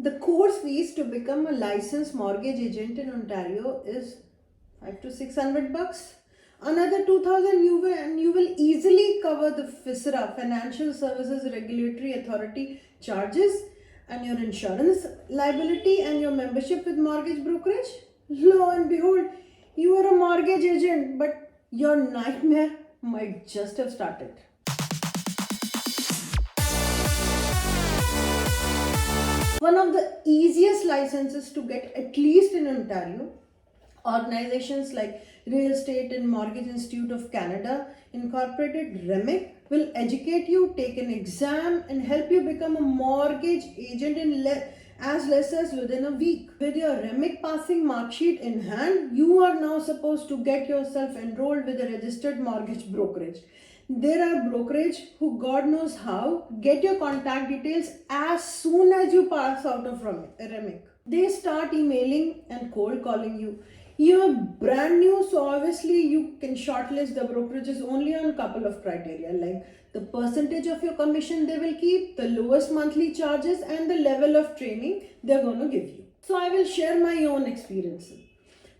The course fees to become a licensed mortgage agent in Ontario is 5 to 600 bucks. Another 2000 you will easily cover the FISRA, Financial Services Regulatory Authority charges, and your insurance liability and your membership with mortgage brokerage. Lo and behold, you are a mortgage agent, but your nightmare might just have started. One of the easiest licenses to get, at least in Ontario, organizations like Real Estate and Mortgage Institute of Canada Incorporated REMIC will educate you, take an exam, and help you become a mortgage agent in as less as within a week. With your REMIC passing mark sheet in hand, you are now supposed to get yourself enrolled with a registered mortgage brokerage. There are brokerage who, God knows how, get your contact details as soon as you pass out of REMIC. They start emailing and cold calling you. You're brand new, so obviously you can shortlist the brokerages only on a couple of criteria, like the percentage of your commission they will keep, the lowest monthly charges, and the level of training they're going to give you. So I will share my own experiences.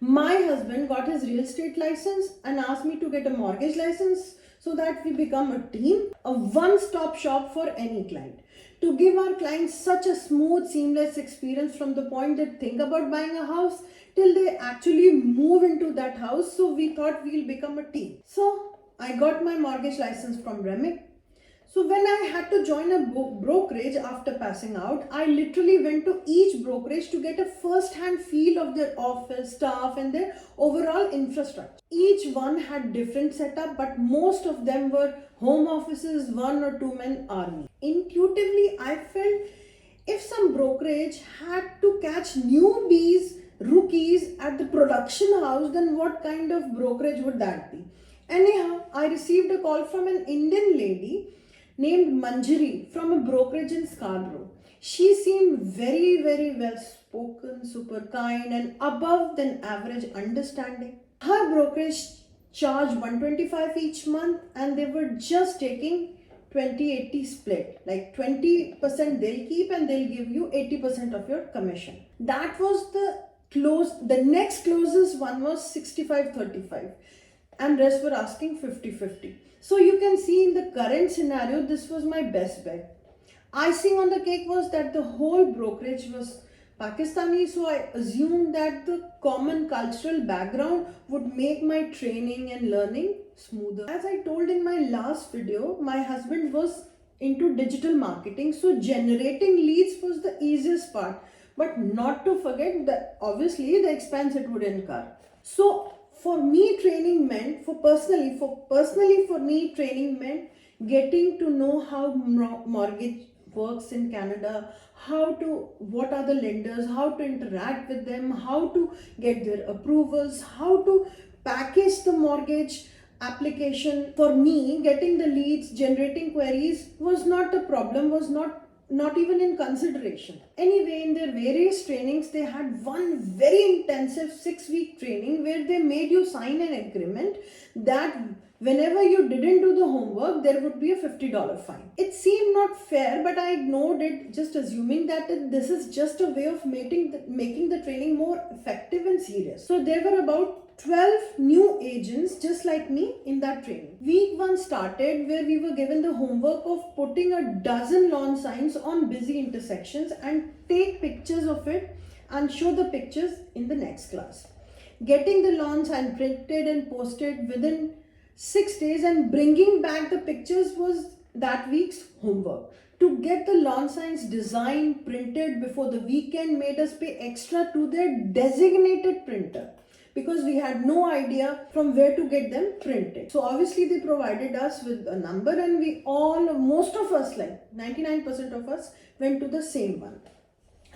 My husband got his real estate license and asked me to get a mortgage license so that we become a team, a one-stop shop for any client. To give our clients such a smooth, seamless experience from the point they think about buying a house till they actually move into that house. So we thought we'll become a team. So I got my mortgage license from REMIC. So when I had to join a brokerage after passing out, I literally went to each brokerage to get a first-hand feel of their office, staff, and their overall infrastructure. Each one had different setup, but most of them were home offices, 1 or 2 men army. Intuitively, I felt if some brokerage had to catch newbies, rookies at the production house, then what kind of brokerage would that be? Anyhow, I received a call from an Indian lady named Manjari from a brokerage in Scarborough. She seemed very, very well spoken, super kind, and above than average understanding. Her brokerage charged $125 each month, and they were just taking 20-80 split, like 20% they'll keep and they'll give you 80% of your commission. That was the next closest one was 65-35, and rest were asking 50-50. So you can see in the current scenario, this was my best bet. Icing on the cake was that the whole brokerage was Pakistani, so I assumed that the common cultural background would make my training and learning smoother. As I told in my last video, my husband was into digital marketing, so generating leads was the easiest part, but not to forget that obviously the expense it would incur. So for me, training meant getting to know how mortgage works in Canada, what are the lenders, how to interact with them, how to get their approvals, how to package the mortgage application. For me, getting the leads, generating queries was not a problem, was not even in consideration. Anyway, in their various trainings, they had one very intensive 6-week training where they made you sign an agreement that whenever you didn't do the homework, there would be a $50 fine. It seemed not fair, but I ignored it, just assuming that this is just a way of making the training more effective and serious. So there were about 12 new agents just like me in that training. Week 1 started where we were given the homework of putting a dozen lawn signs on busy intersections and take pictures of it and show the pictures in the next class. Getting the lawn sign printed and posted within 6 days and bringing back the pictures was that week's homework. To get the lawn signs designed, printed before the weekend made us pay extra to their designated printer, because we had no idea from where to get them printed. So obviously they provided us with a number, and most of us, like 99% of us, went to the same one.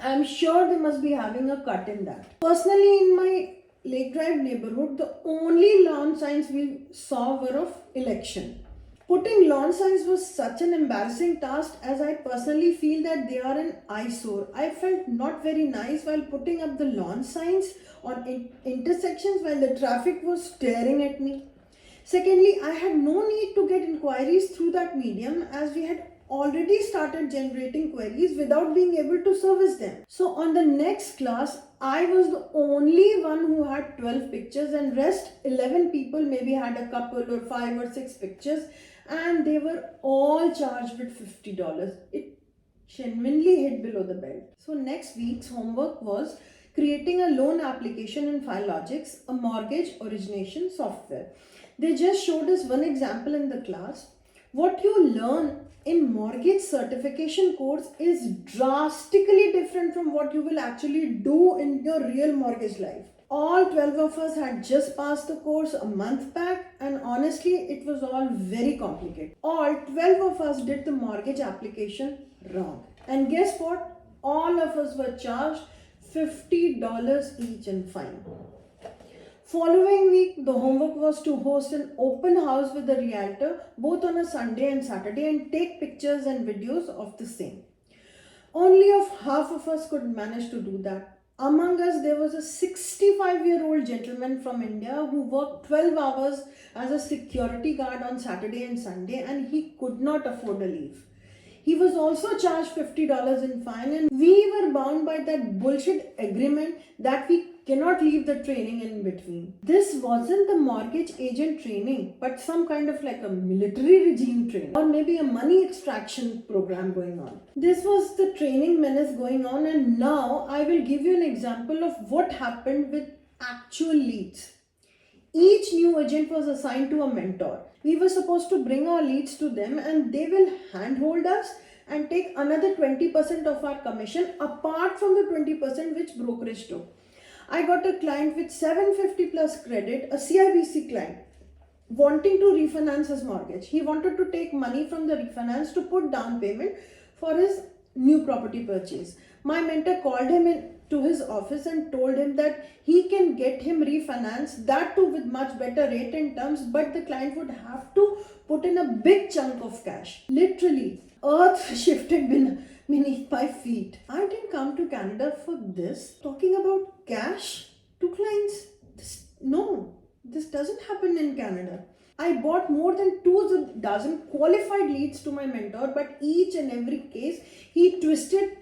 I'm sure they must be having a cut in that. Personally, in my Lake Drive neighborhood, the only lawn signs we saw were of election. Putting lawn signs was such an embarrassing task, as I personally feel that they are an eyesore. I felt not very nice while putting up the lawn signs on intersections while the traffic was staring at me. Secondly, I had no need to get inquiries through that medium, as we had already started generating queries without being able to service them. So on the next class, I was the only one who had 12 pictures, and rest 11 people maybe had a couple or 5 or 6 pictures, and they were all charged with $50. It genuinely hit below the belt. So next week's homework was creating a loan application in Filogics, a mortgage origination software. They just showed us one example in the class. What you learn in mortgage certification course is drastically different from what you will actually do in your real mortgage life. All 12 of us had just passed the course a month back, and honestly, it was all very complicated. All 12 of us did the mortgage application wrong. And guess what? All of us were charged $50 each in fine. Following week, the homework was to host an open house with the realtor both on a Sunday and Saturday and take pictures and videos of the same. Only half of us could manage to do that. Among us, there was a 65-year-old gentleman from India who worked 12 hours as a security guard on Saturday and Sunday, and he could not afford a leave. He was also charged $50 in fine, and we were bound by that bullshit agreement that we cannot leave the training in between. This wasn't the mortgage agent training, but some kind of like a military regime training, or maybe a money extraction program going on. This was the training menace going on, and now I will give you an example of what happened with actual leads. Each new agent was assigned to a mentor. We were supposed to bring our leads to them, and they will handhold us and take another 20% of our commission apart from the 20% which brokerage took. I got a client with 750 plus credit, a CIBC client, wanting to refinance his mortgage. He wanted to take money from the refinance to put down payment for his new property purchase. My mentor called him in to his office and told him that he can get him refinanced, that too with much better rate and terms, but the client would have to put in a big chunk of cash. Literally, earth shifted beneath my feet. I didn't come to Canada for this. Talking about cash to clients, this doesn't happen in Canada. I bought more than 24 qualified leads to my mentor, but each and every case he twisted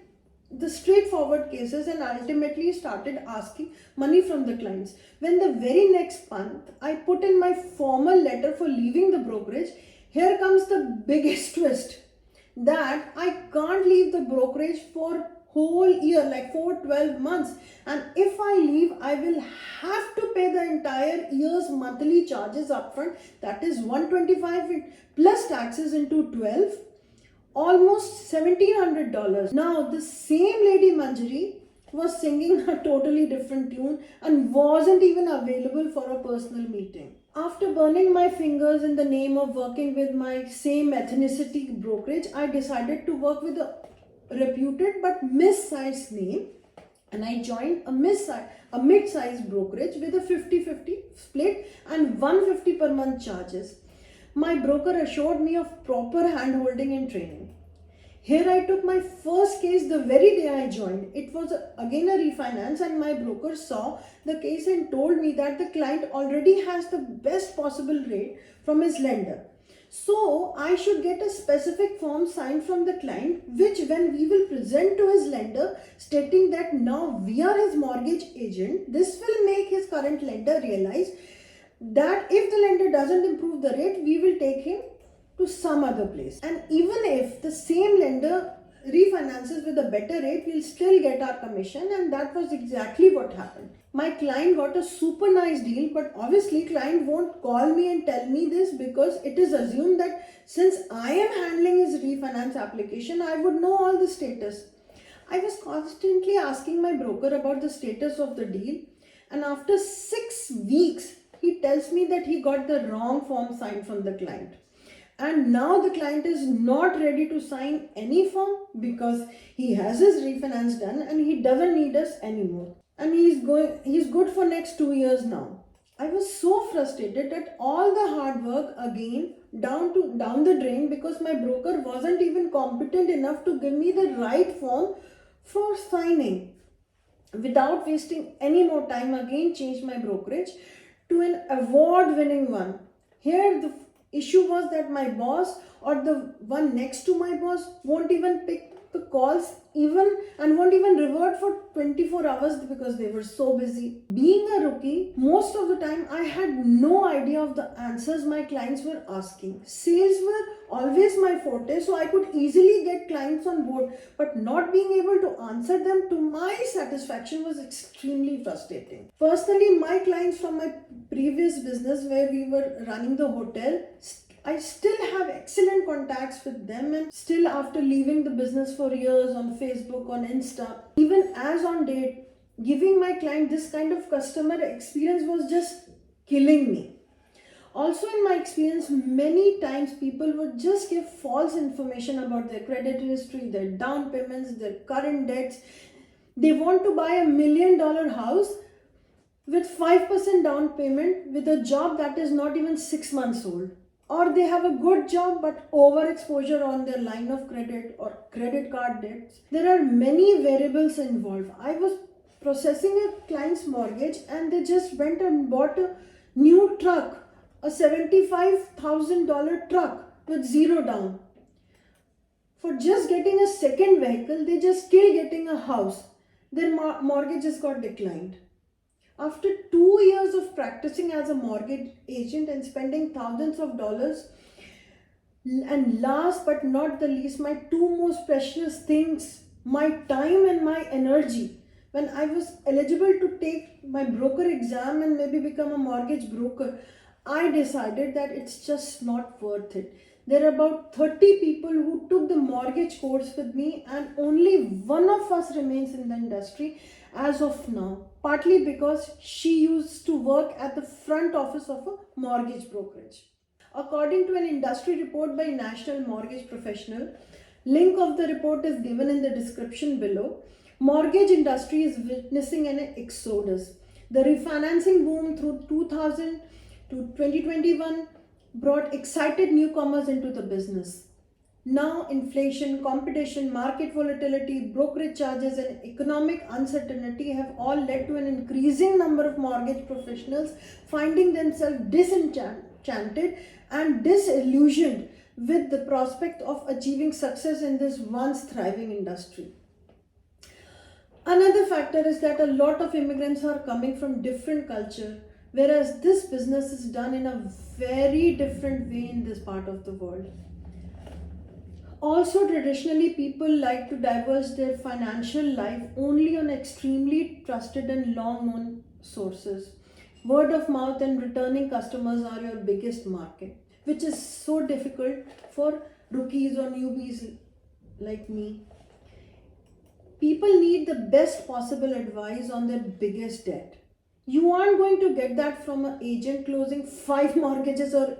the straightforward cases and ultimately started asking money from the clients. When the very next month I put in my formal letter for leaving the brokerage, here comes the biggest twist, that I can't leave the brokerage for whole year, like for 12 months, and if I leave, I will have to pay the entire year's monthly charges upfront, that is 125 plus taxes into 12, almost $1,700. Now the same lady Manjari was singing a totally different tune and wasn't even available for a personal meeting. After burning my fingers in the name of working with my same ethnicity brokerage, I decided to work with a reputed but mid-sized name, and I joined a mid-sized brokerage with a 50-50 split and 150 per month charges. My broker assured me of proper hand-holding and training. Here I took my first case the very day I joined. It was again a refinance, and my broker saw the case and told me that the client already has the best possible rate from his lender. So I should get a specific form signed from the client, which when we will present to his lender stating that now we are his mortgage agent, this will make his current lender realize that if the lender doesn't improve the rate, we will take him to some other place. And even if the same lender refinances with a better rate, we'll still get our commission, and that was exactly what happened. My client got a super nice deal, but obviously client won't call me and tell me this because it is assumed that since I am handling his refinance application, I would know all the status. I was constantly asking my broker about the status of the deal, and after 6 weeks, he tells me that he got the wrong form signed from the client. And now the client is not ready to sign any form because he has his refinance done and he doesn't need us anymore. And he's good for next 2 years now. I was so frustrated that all the hard work again down the drain because my broker wasn't even competent enough to give me the right form for signing. Without wasting any more time, again changed my brokerage to an award-winning one. Here the issue was that my boss or the one next to my boss won't even pick the calls even and won't even revert for 24 hours because they were so busy. Being a rookie, most of the time I had no idea of the answers my clients were asking. Sales were always my forte, so I could easily get clients on board, but not being able to answer them to my satisfaction was extremely frustrating. Personally, my clients from my previous business where we were running the hotel, I still have excellent contacts with them, and still after leaving the business for years on Facebook, on Insta, even as on date, giving my client this kind of customer experience was just killing me. Also, in my experience, many times people would just give false information about their credit history, their down payments, their current debts. They want to buy $1 million house with 5% down payment with a job that is not even 6 months old. Or they have a good job but overexposure on their line of credit or credit card debts. There are many variables involved. I was processing a client's mortgage and they just went and bought a new truck, a $75,000 truck with zero down. For just getting a second vehicle, they just still getting a house. Their mortgages got declined. After 2 years of practicing as a mortgage agent and spending thousands of dollars, and last but not the least, my two most precious things, my time and my energy, when I was eligible to take my broker exam and maybe become a mortgage broker, I decided that it's just not worth it. There are about 30 people who took the mortgage course with me, and only one of us remains in the industry as of now, partly because she used to work at the front office of a mortgage brokerage. According to an industry report by National Mortgage Professional, link of the report is given in the description below. Mortgage industry is witnessing an exodus. The refinancing boom through 2000 to 2021 brought excited newcomers into the business. Now, inflation, competition, market volatility, brokerage charges, and economic uncertainty have all led to an increasing number of mortgage professionals finding themselves disenchanted and disillusioned with the prospect of achieving success in this once thriving industry. Another factor is that a lot of immigrants are coming from different culture, whereas this business is done in a very different way in this part of the world. Also, traditionally, people like to divulge their financial life only on extremely trusted and long known sources. Word of mouth and returning customers are your biggest market, which is so difficult for rookies or newbies like me. People need the best possible advice on their biggest debt. You aren't going to get that from an agent closing 5 mortgages or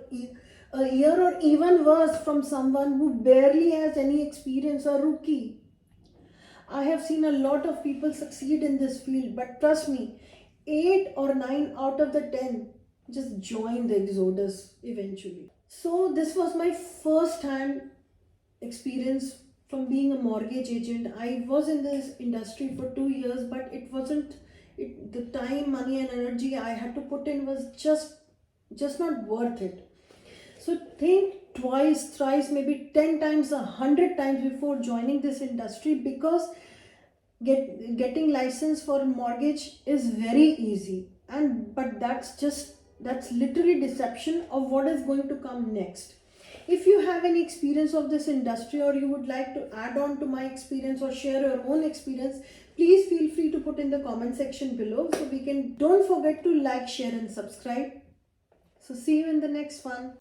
a year, or even worse, from someone who barely has any experience, a rookie. I have seen a lot of people succeed in this field, but trust me, 8 or 9 out of the 10 just join the exodus eventually. So, this was my first hand experience from being a mortgage agent. I was in this industry for 2 years, but it wasn't the time, money, and energy I had to put in was just not worth it. So think twice, thrice, maybe 10 times, 100 times before joining this industry, because getting license for mortgage is very easy, but that's literally deception of what is going to come next. If you have any experience of this industry, or you would like to add on to my experience or share your own experience, please feel free to put in the comment section below, so we can. Don't forget to like, share and subscribe. So see you in the next one.